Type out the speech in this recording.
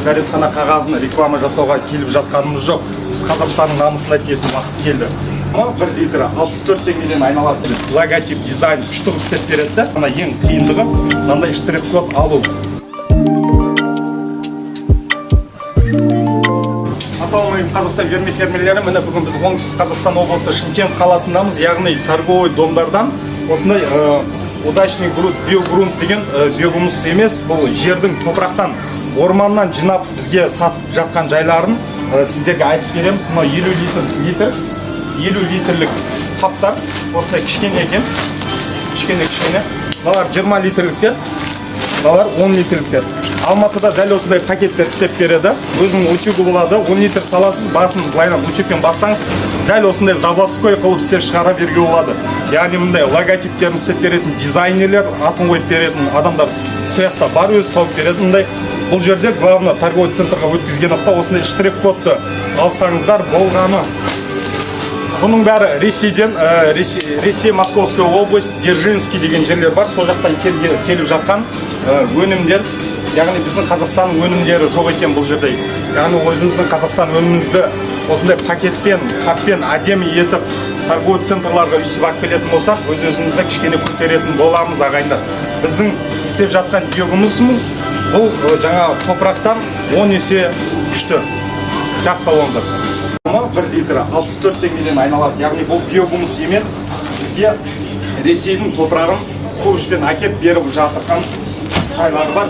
дәретхана қағазын реклама жасауға келіп жатқанымыз жоқ. Біз Қазақстанның намысын айтатын уақыт келді. 1 литрі 64 теңгеден айналады. Логотип, дизайн күшті істеп береді. Ана ең қиындығы мынандай штрих-код алу. Ассалаумағалейкум Қазақстан фермерлері. Міне бүгін біз оңтүстік Қазақстан облысы Шымкент қаласындамыз, яғни торговый домдардан осындай удачный грунт, биогрунт деген биогумус емес, бұл жердің топырақтан, орманнан жинап бізге сатып жатқан жайларын сіздерге айтып береміз. Мына 50 литрлік қаптар, осындай кішкене екен, кішкене. Мыналар 20 литрліктер, мыналар 10 литрліктер. Алматыда дәл осындай пакеттер істеп береді. Өзінің утюгі болады, 10 литр саласыз, басын былайынан утюгпен бассаңыз, дәл осындай заводской қылып істеп шығара беруге болады. Яғни мындай логотиптерін істеп беретін дизайнерлер, атын қойып беретін адамдар сояқта бар, өзі тауып береді. Мындай бұл жерде главный торговый центрға өткізген уақытта осындай штрих-кодты алсаңыздар болғаны. Бұның бәрі Ресейден, Ресей, Московская область, Дзержинский деген жерлер бар. Сол жақтан келіп жатқан өнімдер. Яғни біздің Қазақстанның өнімдері жоқ екен бұл жерде. Яғни өзіміздің Қазақстан өнімімізді осындай пакетпен, қаппен әдемі етіп торговый центрларға үсіп алып келетін болсақ, өз-өзімізді кішкене көтеретін боламыз ағайындар. Біздің істеп жатқан биогумусымыз бұл жаңа топырақтан 10 есе күшті. Жақсы алыңыздар. 1 литрі 64 теңгеден айналады. Яғни бұл биогумус емес, бізге Ресейдің топырағын көшпен әкеп беріп жатырған жайлары бар.